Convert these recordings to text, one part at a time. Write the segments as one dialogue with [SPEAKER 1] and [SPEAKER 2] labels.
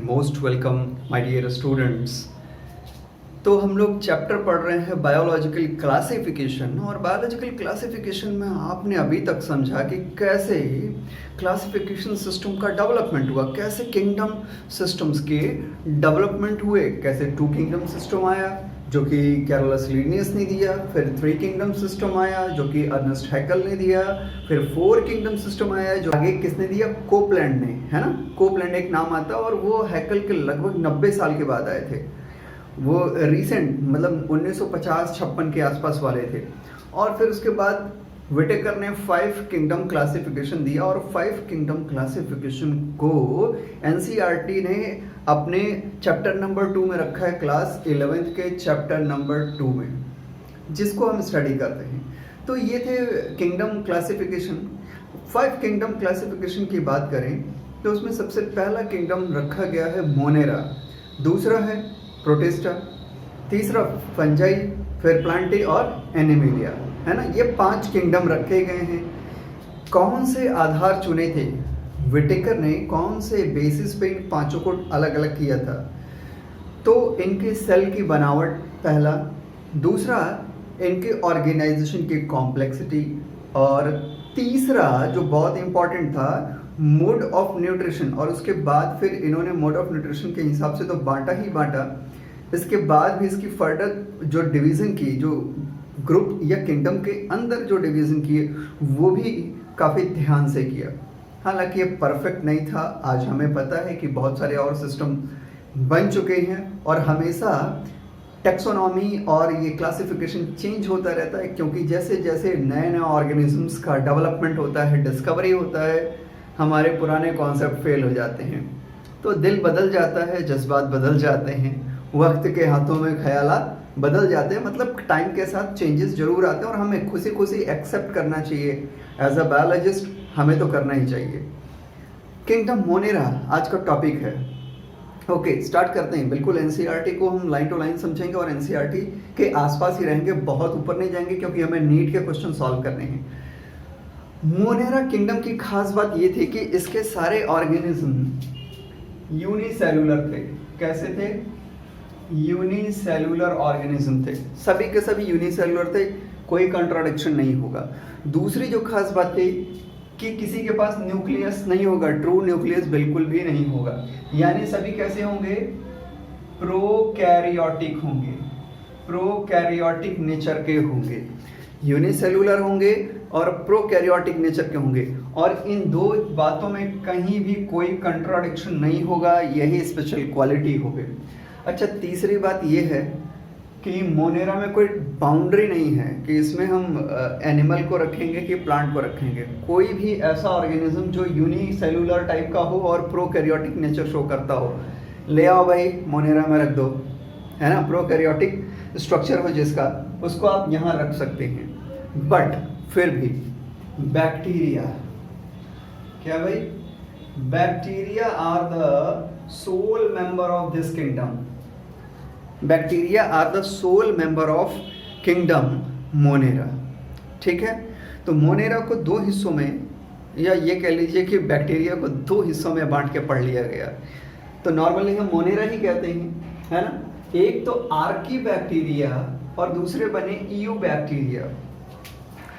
[SPEAKER 1] Most welcome my dear students. तो हम लोग चैप्टर पढ़ रहे हैं बायोलॉजिकल क्लासिफिकेशन, और बायोलॉजिकल क्लासिफिकेशन में आपने अभी तक समझा कि कैसे क्लासिफिकेशन सिस्टम का डेवलपमेंट हुआ, कैसे किंगडम सिस्टम्स के डेवलपमेंट हुए, कैसे टू किंगडम सिस्टम आया जो कि कैरोलस लिनियस ने दिया, फिर थ्री किंगडम सिस्टम आया जो कि अर्नेस्ट हैकेल ने दिया, फिर फोर किंगडम सिस्टम आया जो आगे किसने दिया, कोपलैंड ने, है ना। कोपलैंड एक नाम आता है और वो हैकेल के लगभग 90 साल के बाद आए थे। वो रिसेंट मतलब 1950-56 के आसपास वाले थे। और फिर उसके बाद विटेकर ने 5 किंगडम क्लासिफिकेशन दिया, और 5 किंगडम क्लासिफिकेशन को एनसीईआरटी ने अपने चैप्टर नंबर 2 में रखा है, क्लास 11th के चैप्टर नंबर 2 में, जिसको हम स्टडी करते हैं। तो ये थे किंगडम क्लासिफिकेशन। 5 किंगडम क्लासिफिकेशन की बात करें तो उसमें सबसे पहला किंगडम रखा गया है मोनेरा, दूसरा है प्रोटिस्टा, तीसरा फंजाई, फिर प्लांटी और एनिमिलिया, है ना। ये 5 किंगडम रखे गए हैं। कौन से आधार चुने थे विटेकर ने, कौन से बेसिस पे इन पांचों को अलग अलग किया था? तो इनके सेल की बनावट पहला, दूसरा इनके ऑर्गेनाइजेशन की कॉम्प्लेक्सिटी, और तीसरा जो बहुत इंपॉर्टेंट था मोड ऑफ न्यूट्रिशन। और उसके बाद फिर इन्होंने मोड ऑफ न्यूट्रिशन के हिसाब से तो बांटा ही बांटा, इसके बाद भी इसकी फर्दर जो डिवीज़न की, जो ग्रुप या किंगडम के अंदर जो डिवीज़न किए वो भी काफ़ी ध्यान से किया। हालांकि ये परफेक्ट नहीं था, आज हमें पता है कि बहुत सारे और सिस्टम बन चुके हैं, और हमेशा टेक्सोनॉमी और ये क्लासिफिकेशन चेंज होता रहता है, क्योंकि जैसे जैसे नए नए ऑर्गेनिजम्स का डेवलपमेंट होता है, डिस्कवरी होता है, हमारे पुराने कॉन्सेप्ट फेल हो जाते हैं। तो दिल बदल जाता है, जज्बात बदल जाते हैं, वक्त के हाथों में ख्यालात बदल जाते हैं, मतलब टाइम के साथ चेंजेस जरूर आते हैं, और हमें खुशी खुशी एक्सेप्ट करना चाहिए। एज अ बायोलॉजिस्ट हमें तो करना ही चाहिए। किंगडम मोनेरा आज का टॉपिक है। ओके, स्टार्ट करते हैं। बिल्कुल एनसीईआरटी को हम लाइन टू लाइन समझेंगे और एनसीईआरटी के आसपास ही रहेंगे, बहुत ऊपर नहीं जाएंगे, क्योंकि हमें नीट के क्वेश्चन सॉल्व करने हैं। मोनेरा किंगडम की खास बात ये थी कि इसके सारे ऑर्गेनिज्म यूनिसेलुलर थे। कैसे थे? यूनिसेलुलर ऑर्गेनिज्म थे, सभी के सभी यूनिसेलुलर थे, कोई कंट्राडिक्शन नहीं होगा। दूसरी जो खास बात थी कि किसी के पास न्यूक्लियस नहीं होगा, ट्रू न्यूक्लियस बिल्कुल भी नहीं होगा, यानी सभी कैसे होंगे? प्रोकैरियोटिक होंगे, प्रोकैरियोटिक नेचर के होंगे, यूनिसेलुलर होंगे और प्रोकैरियोटिक नेचर के होंगे, और इन दो बातों में कहीं भी कोई कंट्राडिक्शन नहीं होगा, यही स्पेशल क्वालिटी होगी। अच्छा, तीसरी बात यह है कि मोनेरा में कोई बाउंड्री नहीं है कि इसमें हम एनिमल को रखेंगे कि प्लांट को रखेंगे। कोई भी ऐसा ऑर्गेनिज्म जो यूनिसेलुलर टाइप का हो और प्रोकैरियोटिक नेचर शो करता हो, ले आओ भाई मोनेरा में रख दो, है ना। प्रोकैरियोटिक स्ट्रक्चर हो जिसका, उसको आप यहाँ रख सकते हैं। बट फिर भी बैक्टीरिया, क्या भाई? Bacteria are the sole member of this kingdom. Bacteria are the sole member of kingdom Monera, ठीक है। तो मोनेरा को दो हिस्सों में, या ये कह लीजिए कि बैक्टीरिया को दो हिस्सों में बांट के पढ़ लिया गया। तो नॉर्मली हम मोनेरा ही कहते हैं, है ना। एक तो आर्की बैक्टीरिया और दूसरे बने ईयू बैक्टीरिया।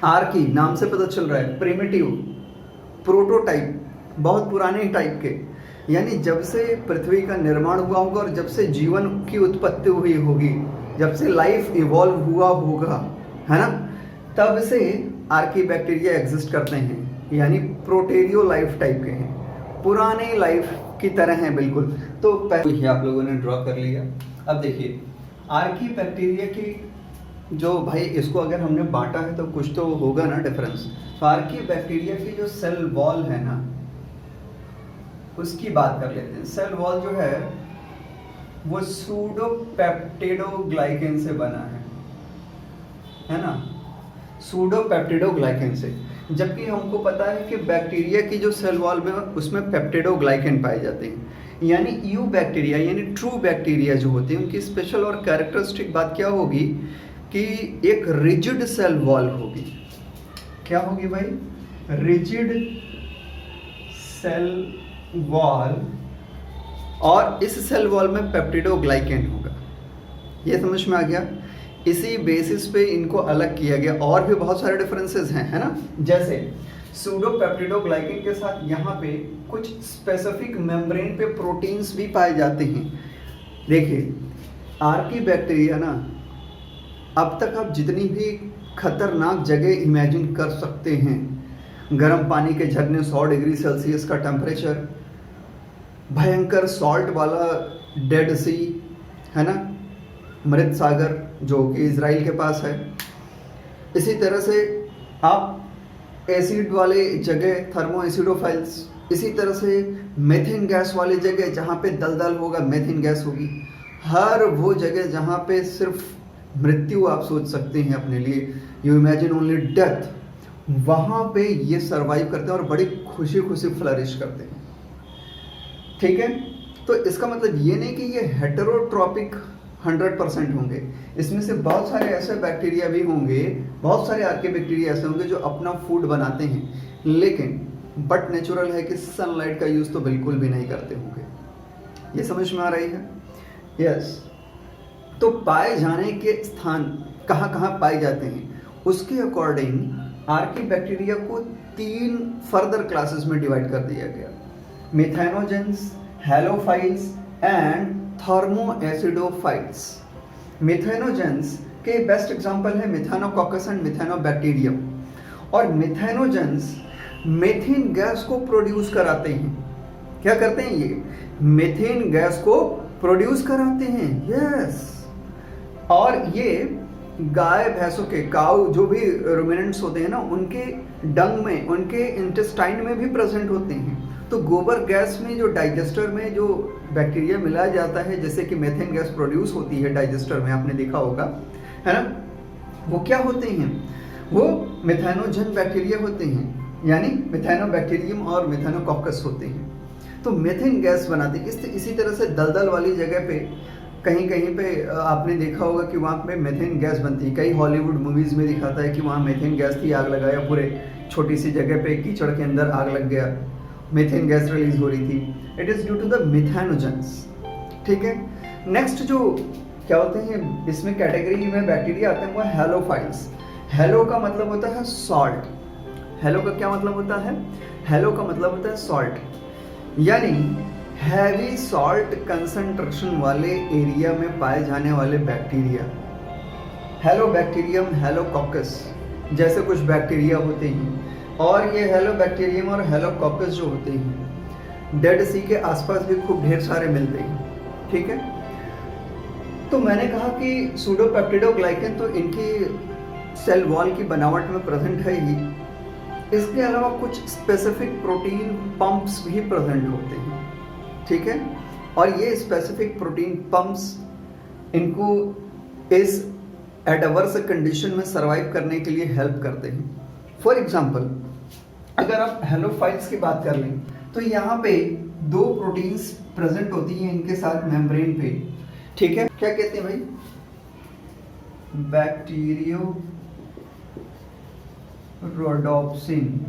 [SPEAKER 1] आर्की नाम से पता चल रहा है, प्रिमिटिव, प्रोटोटाइप, बहुत पुराने टाइप के, यानी जब से पृथ्वी का निर्माण हुआ होगा और जब से जीवन की उत्पत्ति हुई होगी, जब से लाइफ इवॉल्व हुआ होगा, है ना, तब से आर्की बैक्टीरिया एग्जिस्ट करते हैं, यानी प्रोटेरियो लाइफ टाइप के हैं, पुराने लाइफ की तरह हैं बिल्कुल। तो पहले आप लोगों ने ड्रॉ कर लिया। अब देखिए आर्की बैक्टीरिया की जो, भाई इसको अगर हमने बांटा है तो कुछ तो होगा ना डिफरेंस। तो आर्की बैक्टीरिया की जो सेल वॉल है ना, उसकी बात कर लेते हैं। सेल वॉल जो है वो सूडोपेप्टिडोग्लाइकेन से बना है ना, सूडोपेप्टिडोग्लाइकेन से। जबकि हमको पता है कि बैक्टीरिया की जो सेल वॉल में उसमें पेप्टिडोग्लाइकेन पाए जाते हैं, यानी ईयू बैक्टीरिया यानी ट्रू बैक्टीरिया जो होते हैं उनकी स्पेशल और कैरेक्टरिस्टिक बात क्या होगी कि एक रिजिड सेल वॉल होगी। क्या होगी भाई? रिजिड सेल वॉल और इस सेल वॉल में पेप्टिडोग्लाइकेन होगा। ये समझ में आ गया। इसी बेसिस पे इनको अलग किया गया। और भी बहुत सारे डिफरेंसेस हैं, है ना। जैसे सूडोपेप्टिडोग्लाइकेन के साथ यहाँ पे कुछ स्पेसिफिक मेम्ब्रेन पे प्रोटीन्स भी पाए जाते हैं। देखिए आर्कीबैक्टीरिया ना, अब तक आप जितनी भी खतरनाक जगह इमेजिन कर सकते हैं, गर्म पानी के झरने, 100 डिग्री सेल्सियस का टेम्परेचर, भयंकर सॉल्ट वाला डेड सी, है ना, मृत सागर जो कि इजराइल के पास है। इसी तरह से आप एसिड वाले जगह, थर्मो एसिडोफाइल्स, इसी तरह से मेथेन गैस वाली जगह जहाँ पे दलदल होगा, मेथेन गैस होगी। हर वो जगह जहाँ पे सिर्फ मृत्यु आप सोच सकते हैं अपने लिए, यू इमेजिन ओनली डेथ, वहाँ पे ये सरवाइव करते हैं और बड़ी खुशी खुशी फ्लरिश करते हैं। ठीक है, तो इसका मतलब ये नहीं कि ये हेटेरोट्रॉपिक 100% होंगे। इसमें से बहुत सारे ऐसे बैक्टीरिया भी होंगे, बहुत सारे आर्कीबैक्टीरिया ऐसे होंगे जो अपना फूड बनाते हैं, लेकिन बट नेचुरल है कि सनलाइट का यूज़ तो बिल्कुल भी नहीं करते होंगे। ये समझ में आ रही है? यस। तो पाए जाने के स्थान कहाँ कहाँ पाए जाते हैं, उसके अकॉर्डिंग आर्कीबैक्टीरिया को 3 फर्दर क्लासेस में डिवाइड कर दिया गया। Methanogens, halophiles and thermoacidophiles. Methanogens के बेस्ट एग्जांपल है मिथानोकॉकस एंड मिथानोबैक्टीरियम। और मिथेनोजेंस मेथेन गैस को प्रोड्यूस कराते हैं। क्या करते हैं ये? मेथेन गैस को प्रोड्यूस कराते हैं। यस। और ये गाय भैंसों के, काऊ जो भी रुमिनेंट्स होते हैं ना, उनके डंग में, उनके इंटेस्टाइन में भी प्रेजेंट होते हैं। तो गोबर गैस में जो डाइजेस्टर में जो बैक्टीरिया मिलाया जाता है, जैसे कि मेथेन गैस प्रोड्यूस होती है डाइजेस्टर में, आपने देखा होगा, है ना, वो क्या होते हैं? वो मिथेनोजन बैक्टीरिया होते हैं, यानी मिथानोबैक्टीरियम और मिथानोकॉकस होते हैं। तो मेथेन गैस बनाते हैं। इसी तरह से दलदल वाली जगह पे कहीं कहीं पे आपने देखा होगा कि वहाँ पे मेथेन गैस बनती है। कई हॉलीवुड मूवीज़ में दिखाता है कि वहाँ मेथेन गैस थी, आग लगाया, पूरे छोटी सी जगह पे कीचड़ के अंदर आग लग गया, मेथेन गैस रिलीज हो रही थी। It is due to the methanogens. ठीक है। नेक्स्ट जो क्या होते हैं इसमें कैटेगरी में बैक्टीरिया आते हैं वो हैलोफाइल्स। हैलो का मतलब होता है सॉल्ट। हैलो का क्या मतलब होता है? हैलो का मतलब होता है सॉल्ट, यानी हैवी सॉल्ट कंसंट्रेशन वाले एरिया में पाए जाने वाले बैक्टीरिया। हेलोबैक्टीरियम, हेलोकॉकस जैसे कुछ बैक्टीरिया होते हैं। और ये हेलोबैक्टीरियम और हेलोकॉकस जो होते हैं डेड सी के आसपास भी खूब ढेर सारे मिलते हैं। ठीक है। तो मैंने कहा कि सूडोपेप्टिडोग्लाइकेन तो इनकी सेल वॉल की बनावट में प्रेजेंट है ही, इसके अलावा कुछ स्पेसिफिक प्रोटीन पंप्स भी प्रेजेंट होते हैं। ठीक है। और ये स्पेसिफिक प्रोटीन पंप्स इनको इस एडवर्स कंडीशन में सरवाइव करने के लिए हेल्प करते हैं। फॉर एग्जांपल अगर आप हेलोफाइल्स की बात कर लें तो यहाँ पे 2 प्रोटीन्स प्रेजेंट होती हैं इनके साथ मेम्ब्रेन पे। ठीक है। क्या कहते हैं भाई? बैक्टीरियो रोडोप्सिन,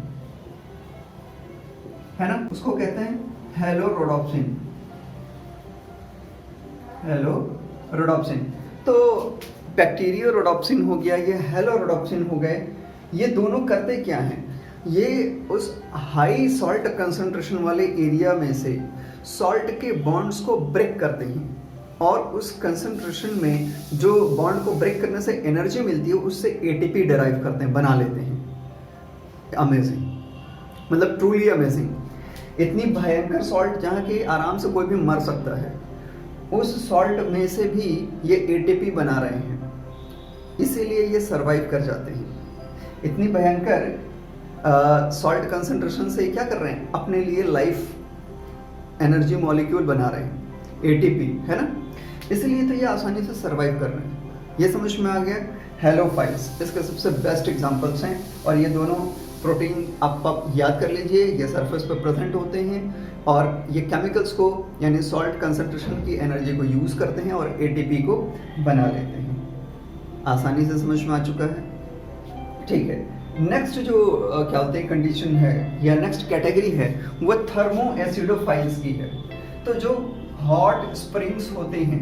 [SPEAKER 1] है ना, उसको कहते हैं हेलोरोडोप्सिन। हेलोरोडोप्सिन। तो बैक्टीरियो रोडोप्सिन हो गया, ये हेलोरोडोप्सिन हो गए। ये दोनों करते क्या हैं? ये उस हाई सॉल्ट कंसंट्रेशन वाले एरिया में से सॉल्ट के बॉन्ड्स को ब्रेक करते हैं और उस कंसंट्रेशन में जो बॉन्ड को ब्रेक करने से एनर्जी मिलती है उससे एटीपी डिराइव करते हैं, बना लेते हैं। अमेजिंग, मतलब ट्रूली अमेजिंग। इतनी भयंकर सॉल्ट जहाँ की आराम से कोई भी मर सकता है, उस सॉल्ट में से भी ये एटीपी बना रहे हैं, इसीलिए ये सरवाइव कर जाते हैं। इतनी भयंकर सॉल्ट कंसंट्रेशन से क्या कर रहे हैं? अपने लिए लाइफ एनर्जी मॉलिक्यूल बना रहे हैं, एटीपी, है ना। इसलिए तो ये आसानी से सरवाइव कर रहे हैं। ये समझ में आ गया? हेलोफाइल्स इसके सबसे बेस्ट एग्जांपल्स हैं। और ये दोनों प्रोटीन आप याद कर लीजिए, ये सरफेस पर प्रेजेंट होते हैं और ये केमिकल्स को यानी सॉल्ट कंसंट्रेशन की एनर्जी को यूज़ करते हैं और एटीपी को बना लेते हैं। आसानी से समझ में आ चुका है? ठीक है। नेक्स्ट जो क्या होते हैं कंडीशन है या नेक्स्ट कैटेगरी है वो थर्मो एसिडोफाइल्स की है। तो जो हॉट स्प्रिंग्स होते हैं,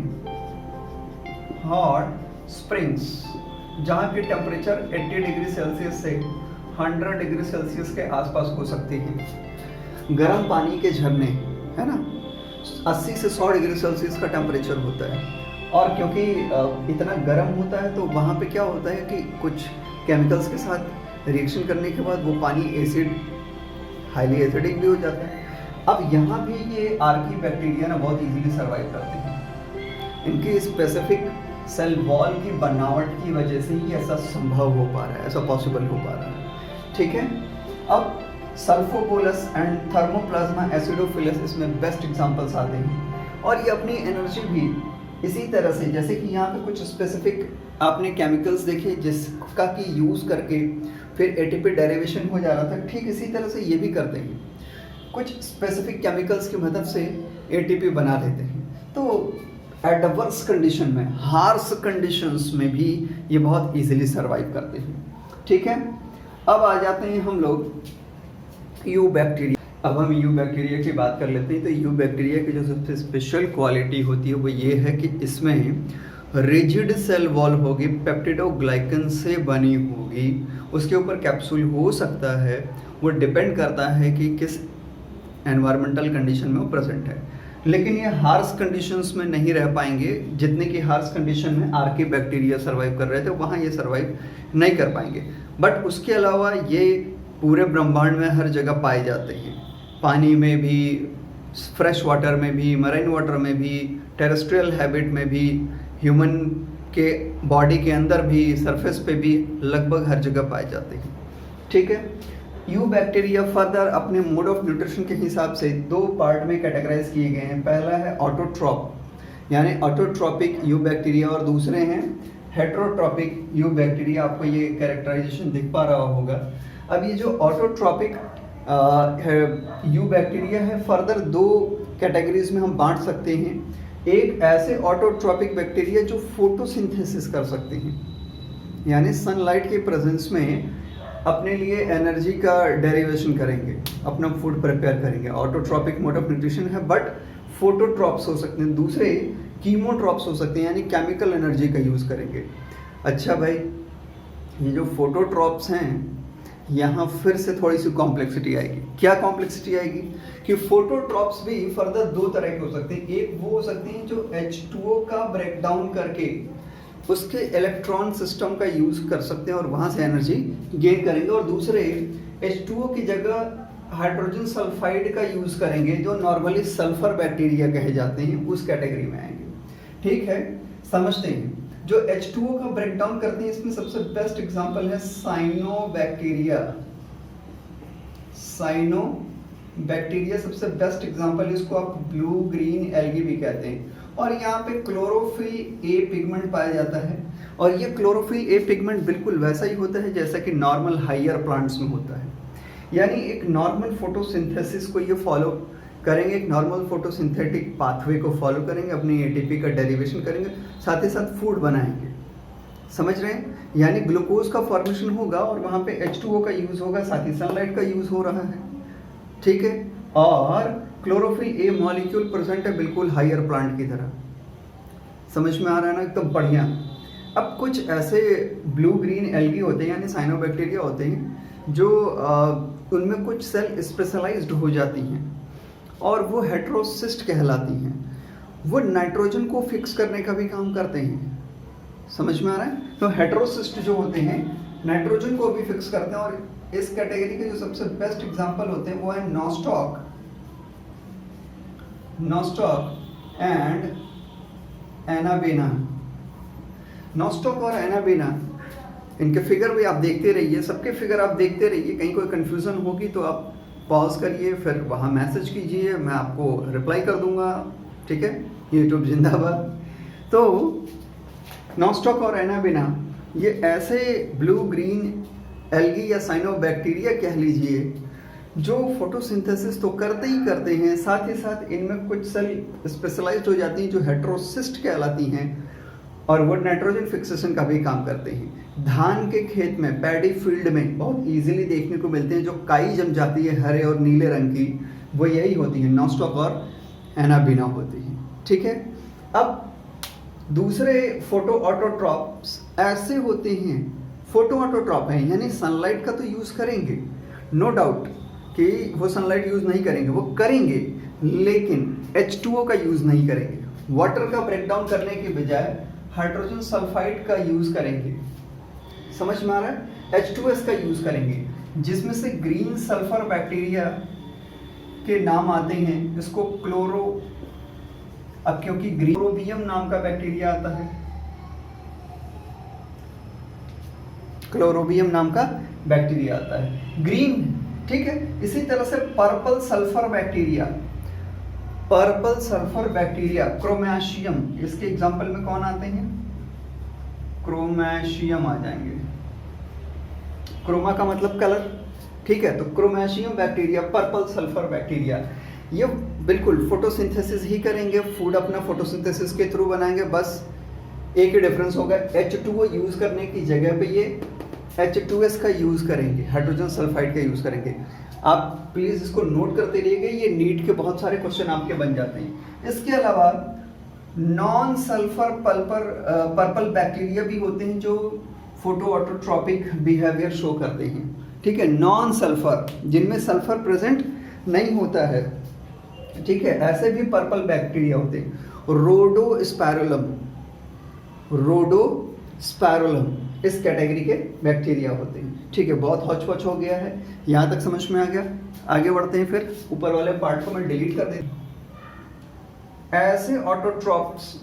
[SPEAKER 1] हॉट स्प्रिंग्स, जहाँ की टेम्परेचर 80 डिग्री सेल्सियस से 100 डिग्री सेल्सियस के आसपास हो सकती है। गर्म पानी के झरने, है ना, 80 से 100 डिग्री सेल्सियस का टेम्परेचर होता है। और क्योंकि इतना गर्म होता है तो वहाँ पे क्या होता है कि कुछ केमिकल्स के साथ रिएक्शन करने के बाद वो पानी एसिड, हाईली एसिडिक भी हो जाता है। अब यहाँ भी ये आर्की बैक्टीरिया ना बहुत इजीली सर्वाइव करते हैं। इनकी स्पेसिफिक सेल वॉल की बनावट की वजह से ही ऐसा संभव हो पा रहा है, ऐसा पॉसिबल हो पा रहा है। ठीक है, अब सल्फोपोलस एंड थर्मोप्लाज्मा एसिडोफिलस इसमें बेस्ट एग्जांपल्स आते हैं। और ये अपनी एनर्जी भी इसी तरह से, जैसे कि यहाँ पे कुछ स्पेसिफिक आपने केमिकल्स देखे जिसका कि यूज़ करके फिर एटीपी डेरिवेशन हो जा रहा था, ठीक इसी तरह से ये भी करते हैं, कुछ स्पेसिफिक केमिकल्स की मदद से एटीपी बना लेते हैं। तो एडवर्स कंडीशन में, हार्श कंडीशंस में भी ये बहुत इजीली सरवाइव करते हैं। ठीक है, अब आ जाते हैं हम लोग यू बैक्टीरिया। अब हम यू बैक्टीरिया की बात कर लेते हैं। तो यू बैक्टीरिया की जो सबसे स्पेशल क्वालिटी होती है वो ये है कि इसमें रिजिड सेल वॉल होगी, पेप्टिडोग्लाइकन से बनी होगी, उसके ऊपर कैप्सूल हो सकता है। वो डिपेंड करता है कि किस एनवायरमेंटल कंडीशन में वो प्रेजेंट है। लेकिन ये हार्श कंडीशंस में नहीं रह पाएंगे जितने की हार्श कंडीशन में आर्की बैक्टीरिया सर्वाइव कर रहे थे, वहाँ ये सर्वाइव नहीं कर पाएंगे। बट उसके अलावा ये पूरे ब्रह्मांड में हर जगह पाए जाते हैं, पानी में भी, फ्रेश वाटर में भी, मरीन वाटर में भी, टेरेस्ट्रियल हैबिट में भी, ह्यूमन के बॉडी के अंदर भी, सरफेस पे भी, लगभग हर जगह पाए जाते हैं। ठीक है, यू बैक्टीरिया फर्दर अपने मोड ऑफ न्यूट्रिशन के हिसाब से दो पार्ट में कैटेगराइज किए गए हैं। पहला है ऑटोट्रॉप, यानी ऑटोट्रॉपिक यू बैक्टीरिया, और दूसरे हैं हेट्रोट्रॉपिक यू बैक्टीरिया। आपको ये कैरेक्टराइजेशन दिख पा रहा होगा। अब ये जो ऑटोट्रॉपिक यू बैक्टीरिया है, फर्दर दो कैटेगरीज में हम बांट सकते हैं। एक ऐसे ऑटोट्रॉपिक बैक्टीरिया जो फोटोसिंथेसिस कर सकते हैं, यानी सनलाइट के प्रेजेंस में अपने लिए एनर्जी का डेरिवेशन करेंगे, अपना फूड प्रिपेयर करेंगे। ऑटोट्रॉपिक मोड ऑफ न्यूट्रिशन है, बट फोटोट्रॉप्स हो सकते हैं। दूसरे कीमोट्रॉप्स हो सकते हैं, यानी केमिकल एनर्जी का यूज़ करेंगे। अच्छा भाई, ये जो फोटोट्रॉप्स हैं, यहाँ फिर से थोड़ी सी कॉम्प्लेक्सिटी आएगी। क्या कॉम्प्लेक्सिटी आएगी कि फोटोट्रॉप्स भी फर्दर दो तरह के हो सकते हैं। एक वो हो सकते हैं जो H2O का ब्रेकडाउन करके उसके इलेक्ट्रॉन सिस्टम का यूज कर सकते हैं और वहां से एनर्जी गेन करेंगे, और दूसरे H2O की जगह हाइड्रोजन सल्फाइड का यूज करेंगे, जो नॉर्मली सल्फर बैक्टीरिया कहे जाते हैं, उस कैटेगरी में आएंगे। ठीक है, समझते हैं। जो H2O का ब्रेकडाउन करते हैं, इसमें सबसे बेस्ट एग्जांपल है साइनोबैक्टीरिया। साइनोबैक्टीरिया सबसे बेस्ट एग्जांपल, इसको आप ब्लू ग्रीन एल्गी भी कहते हैं। और यहाँ पे क्लोरोफिल ए पिगमेंट पाया जाता है, और ये क्लोरोफिल ए पिगमेंट बिल्कुल वैसा ही होता है जैसा कि नॉर्मल हायर प्लांट्स में होता है। यानी एक नॉर्मल फोटोसिंथेसिस को ये फॉलो करेंगे, एक नॉर्मल फोटोसिंथेटिक पाथवे को फॉलो करेंगे, अपनी एटीपी का डेरिवेशन करेंगे, साथ ही साथ फूड बनाएंगे। समझ रहे हैं? यानी ग्लूकोज का फॉर्मेशन होगा और वहाँ पे H2O का यूज़ होगा, साथ ही सनलाइट का यूज़ हो रहा है। ठीक है, और क्लोरोफिल ए मॉलिक्यूल प्रेजेंट है बिल्कुल हायर प्लांट की तरह। समझ में आ रहा है ना? एकदम बढ़िया। अब कुछ ऐसे ब्लू ग्रीन एल्गी होते हैं, यानी साइनोबैक्टीरिया होते हैं, जो उनमें कुछ सेल स्पेशलाइज्ड हो जाती हैं और वो हेट्रोसिस्ट कहलाती हैं। वो नाइट्रोजन को फिक्स करने का भी काम करते हैं। समझ में आ रहा है? तो हेट्रोसिस्ट जो होते हैं नाइट्रोजन को भी फिक्स करते हैं, और इस कैटेगरी के जो सबसे बेस्ट एग्जांपल होते हैं वो है नॉस्टॉक एंड एनाबेना। नॉस्टॉक और एनाबेना, इनके फिगर भी आप देखते रहिए, सबके फिगर आप देखते रहिए। कहीं कोई कंफ्यूजन होगी तो आप पॉज करिए, फिर वहाँ मैसेज कीजिए, मैं आपको रिप्लाई कर दूंगा। ठीक है, यूट्यूब जिंदाबाद। तो नॉस्टॉक और एनाबेना ये ऐसे ब्लू ग्रीन एल्गी या साइनोबैक्टीरिया कह लीजिए, जो फोटोसिंथेसिस तो करते ही करते हैं, साथ ही साथ इनमें कुछ सेल स्पेशलाइज्ड हो जाती हैं जो हेट्रोसिस्ट कहलाती हैं, और वो नाइट्रोजन फिक्सेशन का भी काम करते हैं। धान के खेत में, पैडी फील्ड में बहुत इजीली देखने को मिलते हैं, जो काई जम जाती है हरे और नीले रंग की, वो यही होती है, नॉस्टॉक और एनाबेना होती है। ठीक है। अब दूसरे फोटो ऑटोट्रॉप्स ऐसे होते हैं, फोटो ऑटोट्रॉप हैं यानी सनलाइट का तो यूज़ करेंगे, नो डाउट कि वो सनलाइट यूज़ नहीं करेंगे, वो करेंगे, लेकिन H2O का यूज़ नहीं करेंगे। वाटर का ब्रेकडाउन करने के बजाय हाइड्रोजन सल्फाइड का यूज़ करेंगे। समझ में आ रहा है? H2S का यूज़ करेंगे, जिसमें से ग्रीन सल्फर बैक्टीरिया के नाम आते हैं। इसको क्लोरो, अब क्योंकि क्लोरोबियम नाम का बैक्टीरिया आता है, क्लोरोबियम नाम का बैक्टीरिया आता है, ग्रीन, ठीक है। इसी तरह से purple sulphur bacteria, purple sulphur bacteria, chromatium, इसके एग्जांपल में कौन आते हैं? क्रोमैशियम आ जाएंगे। क्रोमा का मतलब कलर, ठीक है। तो क्रोमैशियम बैक्टीरिया, पर्पल सल्फर बैक्टीरिया, ये बिल्कुल फोटोसिंथेसिस ही करेंगे, फूड अपना फोटोसिंथेसिस के थ्रू बनाएंगे। बस एक ही डिफरेंस होगा, H2O यूज़ करने की जगह पे ये H2S का यूज़ करेंगे, हाइड्रोजन सल्फाइड का यूज़ करेंगे। आप प्लीज़ इसको नोट करते रहिएगा, ये नीट के बहुत सारे क्वेश्चन आपके बन जाते हैं। इसके अलावा नॉन सल्फर पर्पल बैक्टीरिया भी होते हैं जो फोटो ऑटोट्रॉपिक बिहेवियर शो करते हैं, ठीक है। नॉन सल्फर, जिनमें सल्फर प्रेजेंट नहीं होता है, ठीक है, ऐसे भी पर्पल बैक्टीरिया होते हैं। रोडोस्पाइरोलम, रोडोस्पाइरोलम इस कैटेगरी के बैक्टीरिया होते हैं, ठीक है। बहुत हौच पौच हो गया है, यहाँ तक समझ में आ गया। आगे बढ़ते हैं, फिर ऊपर वाले पार्ट को मैं डिलीट कर देता हूँ। ऐसे ऑटोट्रॉप्स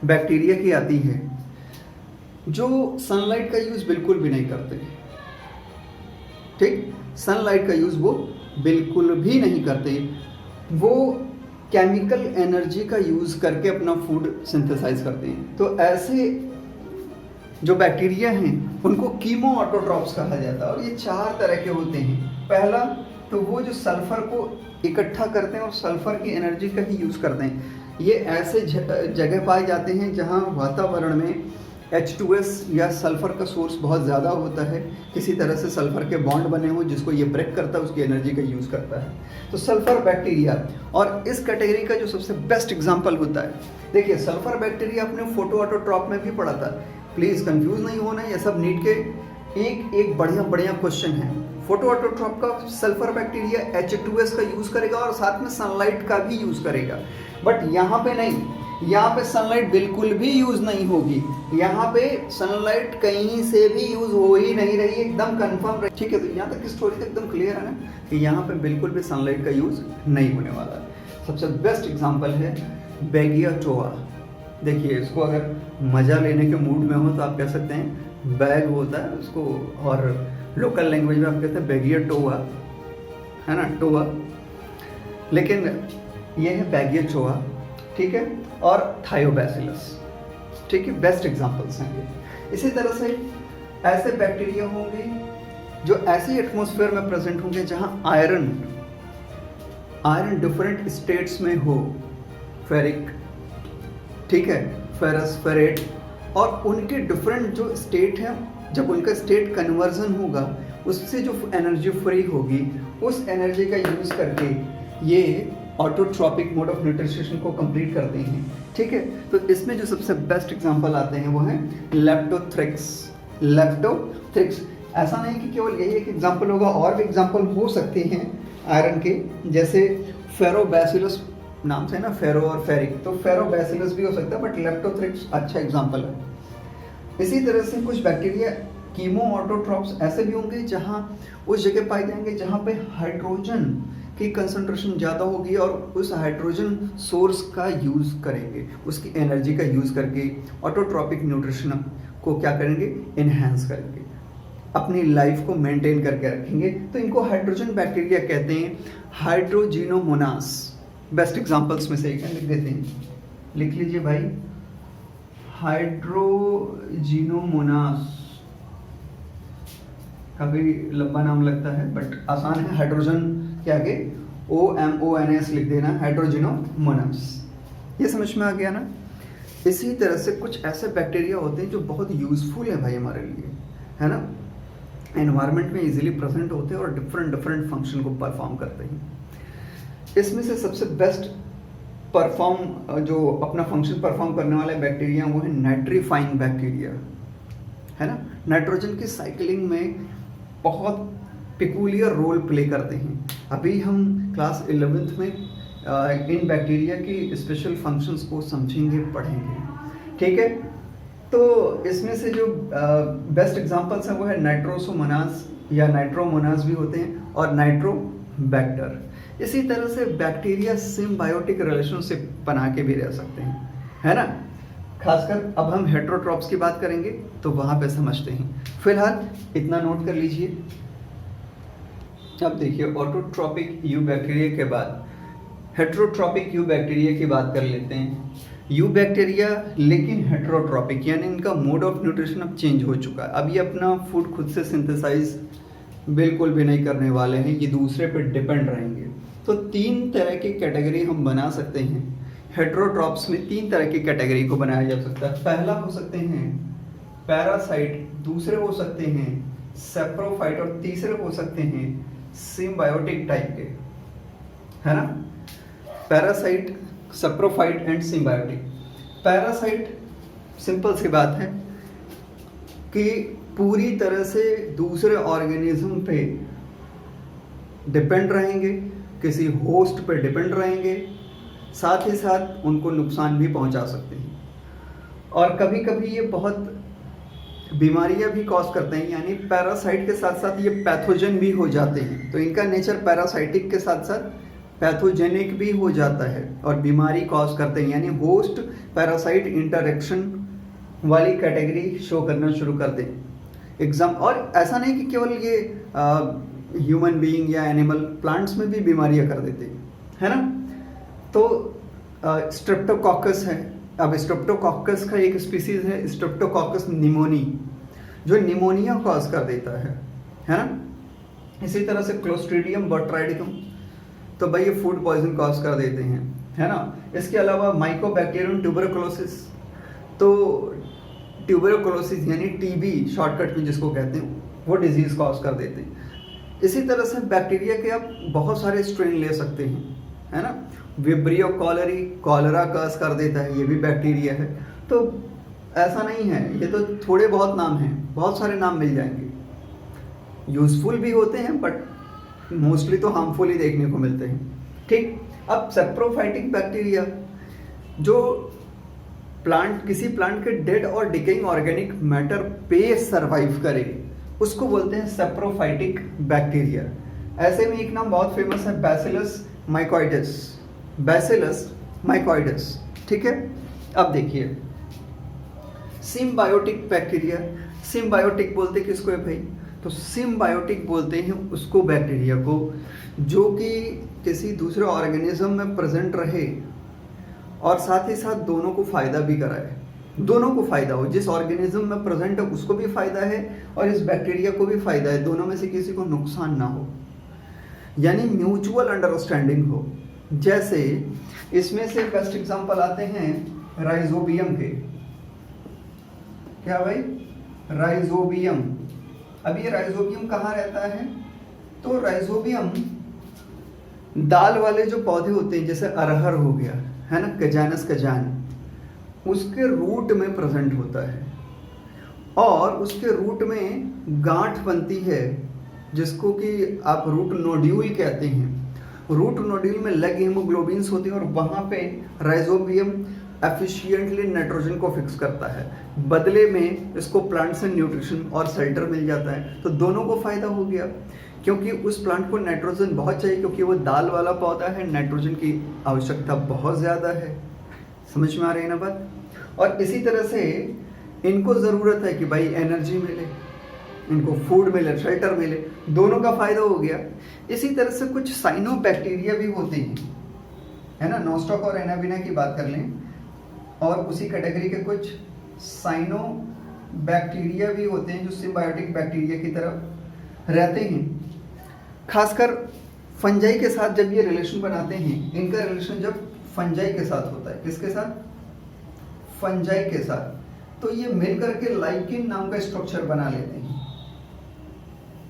[SPEAKER 1] बैक्टीरिया की आती है जो सनलाइट का यूज़ बिल्कुल भी नहीं करते, ठीक। सनलाइट का यूज़ वो बिल्कुल भी नहीं करते, वो केमिकल एनर्जी का यूज़ करके अपना फूड सिंथेसाइज करते हैं। तो ऐसे जो बैक्टीरिया हैं उनको कीमो ऑटोट्रॉप्स कहा जाता है, और ये 4 तरह के होते हैं। पहला तो वो जो सल्फर को इकट्ठा करते हैं और सल्फर की एनर्जी का ही यूज़ करते हैं। ये ऐसे जगह पाए जाते हैं जहाँ वातावरण में H2S या सल्फर का सोर्स बहुत ज़्यादा होता है, किसी तरह से सल्फर के बॉन्ड बने हो जिसको ये ब्रेक करता है, उसकी एनर्जी का यूज़ करता है। तो सल्फर बैक्टीरिया, और इस कैटेगरी का जो सबसे बेस्ट एग्जांपल होता है, देखिए सल्फर बैक्टीरिया अपने फोटो ऑटोट्रॉप में भी पढ़ा था, प्लीज़ कंफ्यूज नहीं होना, ये सब नीट के एक बढ़िया बढ़िया क्वेश्चन है। फोटो ऑटोट्रॉप का सल्फर बैक्टीरिया H2S का यूज़ करेगा और साथ में सनलाइट का भी यूज़ करेगा, बट यहाँ पे नहीं, यहाँ पे सनलाइट बिल्कुल भी यूज़ नहीं होगी। यहाँ पे सनलाइट कहीं से भी यूज़ हो ही नहीं रही है, एकदम कंफर्म रही, ठीक है। तो यहाँ तक की स्टोरी तो एकदम क्लियर है ना कि यहाँ पे बिल्कुल भी सनलाइट का यूज़ नहीं होने वाला। सबसे बेस्ट एग्जांपल है बैगियाटोआ। देखिए इसको अगर मज़ा लेने के मूड में हो तो आप कह सकते हैं बैग होता है उसको, और लोकल लैंग्वेज में आप कहते हैं बैगियाटोआ, है ना, टोआ, लेकिन ये है बैगियाटोआ, ठीक है, और थायोबैसिलस, ठीक है, बेस्ट एग्जांपल्स हैं ये। इसी तरह से ऐसे बैक्टीरिया होंगे जो ऐसे एटमॉस्फेयर में प्रेजेंट होंगे जहां आयरन डिफरेंट स्टेट्स में हो, फेरिक, ठीक है, फेरस, फेरेट, और उनके डिफरेंट जो स्टेट हैं, जब उनका स्टेट कन्वर्जन होगा उससे जो एनर्जी फ्री होगी, उस एनर्जी का यूज़ करके ये ऑटोट्रॉपिक मोड ऑफ न्यूट्रिशन को कंप्लीट करते हैं, ठीक है। तो इसमें जो सबसे बेस्ट एग्जांपल आते हैं वो है लेप्टोथ्रिक्स। लेप्टोथ्रिक्स, ऐसा नहीं कि केवल यही एक एग्जांपल होगा, और भी एग्जांपल हो सकते हैं आयरन के, जैसे फेरोबैसिलस नाम से ना, फेरो और फेरिक, तो फेरोबैसिलस भी हो सकता है, बट लेप्टोथ्रिक्स अच्छा एग्जांपल है। इसी तरह से कुछ बैक्टीरिया कीमो ऑटोट्रॉप्स ऐसे भी होंगे जहाँ उस जगह पाए जाएंगे जहाँ पे हाइड्रोजन की कंसंट्रेशन ज़्यादा होगी, और उस हाइड्रोजन सोर्स का यूज़ करेंगे, उसकी एनर्जी का यूज़ करके ऑटोट्रॉपिक न्यूट्रिशन को क्या करेंगे, इन्हेंस करेंगे, अपनी लाइफ को मेंटेन करके रखेंगे। तो इनको हाइड्रोजन बैक्टीरिया कहते हैं। हाइड्रोजिनोमोनास बेस्ट एग्जांपल्स में से एक है, लिख देते हैं, लिख लीजिए भाई, हाइड्रोजिनोमोनास, काफ़ी लंबा नाम लगता है बट आसान है, हाइड्रोजन के आगे OMONAS लिख देना, हाइड्रोजिनोमोनास। ये समझ में आ गया ना। इसी तरह से कुछ ऐसे बैक्टीरिया होते हैं जो बहुत यूज़फुल है भाई हमारे लिए, है ना, एनवायरनमेंट में इजीली प्रेजेंट होते हैं और डिफरेंट फंक्शन को परफॉर्म करते हैं। इसमें से सबसे बेस्ट परफॉर्म जो अपना फंक्शन परफॉर्म करने वाले बैक्टीरिया वो है नाइट्रीफाइंग बैक्टीरिया, है ना। नाइट्रोजन की साइकिलिंग में बहुत पिकुलियर रोल प्ले करते हैं। अभी हम क्लास 11th में इन बैक्टीरिया की स्पेशल फंक्शंस को समझेंगे, पढ़ेंगे, ठीक है। तो इसमें से जो बेस्ट एग्जांपल्स हैं वो है नाइट्रोसोमोनास या नाइट्रोमोनास भी होते हैं और नाइट्रोबैक्टर। इसी तरह से बैक्टीरिया सिम्बायोटिक रिलेशनशिप बना के भी रह सकते हैं, है ना। खासकर अब हम हेट्रोट्रॉप्स की बात करेंगे तो वहाँ पे समझते हैं। फिलहाल इतना नोट कर लीजिए। अब देखिए ऑटोट्रॉपिक यू बैक्टीरिया के बाद हेट्रोट्रॉपिक यू बैक्टीरिया की बात कर लेते हैं। यू बैक्टीरिया लेकिन हेट्रोट्रॉपिक, यानी इनका मोड ऑफ न्यूट्रिशन अब चेंज हो चुका है। अब ये अपना फूड खुद से सिंथेसाइज बिल्कुल भी नहीं करने वाले हैं, ये दूसरे पे डिपेंड रहेंगे। तो 3 तरह की कैटेगरी हम बना सकते हैं। हेट्रोट्रॉप्स में 3 तरह की कैटेगरी को बनाया जा सकता है। पहला हो सकते हैं पैरासाइट, दूसरे हो सकते हैं सेप्रोफाइट और तीसरे हो सकते हैं सिम्बायोटिक टाइप के, है ना। Parasite, saprophyte and symbiotic. Parasite simple सी बात है कि पूरी तरह से दूसरे ऑर्गेनिज्म पे डिपेंड रहेंगे, किसी होस्ट पे डिपेंड रहेंगे, साथ ही साथ उनको नुकसान भी पहुंचा सकते हैं और कभी कभी ये बहुत बीमारियां भी कॉज करते हैं। यानी पैरासाइट के साथ साथ ये पैथोजन भी हो जाते हैं। तो इनका नेचर पैरासाइटिक के साथ साथ पैथोजेनिक भी हो जाता है और बीमारी कॉज करते हैं। यानी होस्ट पैरासाइट इंटरेक्शन वाली कैटेगरी शो करना शुरू कर दें एग्जाम। और ऐसा नहीं कि केवल ये ह्यूमन बीइंग या एनिमल, प्लांट्स में भी बीमारियां कर देते हैं, है ना। तो स्ट्रेप्टोकॉकस है। अब स्ट्रेप्टोकॉकस का एक स्पीसीज है स्ट्रेप्टोकॉकस निमोनी, जो निमोनिया कॉज कर देता है ना। इसी तरह से क्लोस्ट्रीडियम बोट्राइडिकम, तो भाई ये फूड पॉइजन कॉज कर देते हैं, है ना। इसके अलावा माइकोबैक्टीरियम ट्यूबरकुलोसिस, तो ट्यूबरकुलोसिस यानी टीबी शॉर्टकट में जिसको कहते हैं, वो डिजीज कॉज कर देते हैं। इसी तरह से बैक्टीरिया के आप बहुत सारे स्ट्रेन ले सकते हैं, है ना। विब्रियो कॉलरी, कॉलरा कॉज कर देता है, ये भी बैक्टीरिया है। तो ऐसा नहीं है, ये तो थोड़े बहुत नाम हैं, बहुत सारे नाम मिल जाएंगे। यूजफुल भी होते हैं बट मोस्टली तो हार्मफुल ही देखने को मिलते हैं, ठीक। अब सेप्रोफाइटिक बैक्टीरिया जो किसी प्लांट के डेड और डिकेइंग ऑर्गेनिक मैटर पे सरवाइव करे, उसको बोलते हैं सेप्रोफाइटिक बैक्टीरिया। ऐसे में एक नाम बहुत फेमस है बैसिलस माइकोइडस, बैसिलस माइकोइडस, ठीक है। अब देखिए सिम्बायोटिक बैक्टीरिया, सिम्बायोटिक बोलते किसको है भाई, तो सिम्बायोटिक बोलते हैं उसको बैक्टीरिया को जो कि किसी दूसरे ऑर्गेनिज्म में प्रेजेंट रहे और साथ ही साथ दोनों को फायदा भी कराए, दोनों को फायदा हो। जिस ऑर्गेनिज्म में प्रेजेंट है उसको भी फायदा है और इस बैक्टीरिया को भी फायदा है, दोनों में से किसी को नुकसान ना हो, यानी म्यूचुअल अंडरस्टैंडिंग हो। जैसे इसमें से बेस्ट एग्जांपल आते हैं राइजोबियम के। क्या भाई, राइजोबियम। अब ये राइजोबियम कहाँ रहता है, तो राइजोबियम दाल वाले जो पौधे होते हैं, जैसे अरहर हो गया, है ना, कजानस कजान, उसके रूट में प्रेजेंट होता है और उसके रूट में गांठ बनती है जिसको कि आप रूट नोड्यूल कहते हैं। रूट नोड्यूल में लेग हीमोग्लोबिन्स होती है और वहाँ पे राइजोबियम एफिशिएंटली नाइट्रोजन को फिक्स करता है, बदले में इसको प्लांट से न्यूट्रिशन और शेल्टर मिल जाता है। तो दोनों को फायदा हो गया, क्योंकि उस प्लांट को नाइट्रोजन बहुत चाहिए, क्योंकि वो दाल वाला पौधा है, नाइट्रोजन की आवश्यकता बहुत ज़्यादा है। समझ में आ रही है ना बात। और इसी तरह से इनको ज़रूरत है कि भाई एनर्जी मिले, इनको फूड मिले, शेल्टर मिले, दोनों का फायदा हो गया। इसी तरह से कुछ साइनो बैक्टीरिया भी होते हैं, है ना। नोस्टॉक और एनाबिना की बात कर लें और उसी कैटेगरी के कुछ साइनो बैक्टीरिया भी होते हैं जो सिम्बायोटिक बैक्टीरिया की तरफ रहते हैं। खासकर फंजाई के साथ जब ये रिलेशन बनाते हैं, इनका रिलेशन जब फंजाई के साथ होता है, किसके साथ, फंजाई के साथ, तो ये मिलकर के लाइकेन नाम का स्ट्रक्चर बना लेते हैं।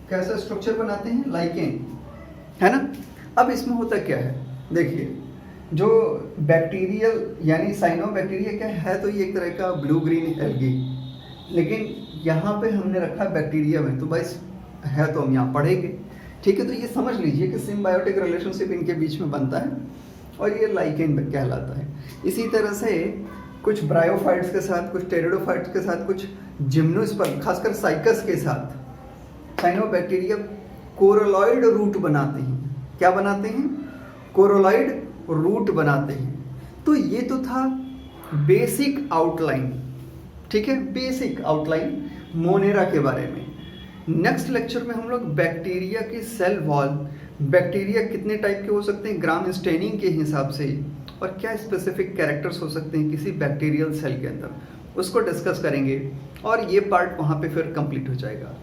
[SPEAKER 1] कैसा स्ट्रक्चर बनाते हैं, लाइकेन, है ना। अब इसमें होता क्या है, देखिए जो बैक्टीरियल यानी साइनोबैक्टीरिया क्या है, तो ये एक तरह का ब्लू ग्रीन एल्गी, लेकिन यहाँ पे हमने रखा है बैक्टीरिया में, तो बस है तो हम यहाँ पढ़ेंगे। ठीक है, तो ये समझ लीजिए कि सिम्बायोटिक रिलेशनशिप इनके बीच में बनता है और ये लाइकेन कहलाता है। इसी तरह से कुछ ब्रायोफाइट्स के साथ, कुछ टेरिडोफाइट्स के साथ, कुछ जिम्नोस्पर्म खासकर साइकस के साथ साइनोबैक्टीरिया कोरोलॉइड रूट बनाते हैं। क्या बनाते हैं? कोरोलॉइड रूट बनाते हैं। तो ये तो था बेसिक आउटलाइन, ठीक है, बेसिक आउटलाइन मोनेरा के बारे में। नेक्स्ट लेक्चर में हम लोग बैक्टीरिया की सेल वॉल, बैक्टीरिया कितने टाइप के हो सकते हैं ग्राम स्टेनिंग के हिसाब से, और क्या स्पेसिफिक कैरेक्टर्स हो सकते हैं किसी बैक्टीरियल सेल के अंदर, उसको डिस्कस करेंगे और ये पार्ट वहाँ पे फिर कंप्लीट हो जाएगा।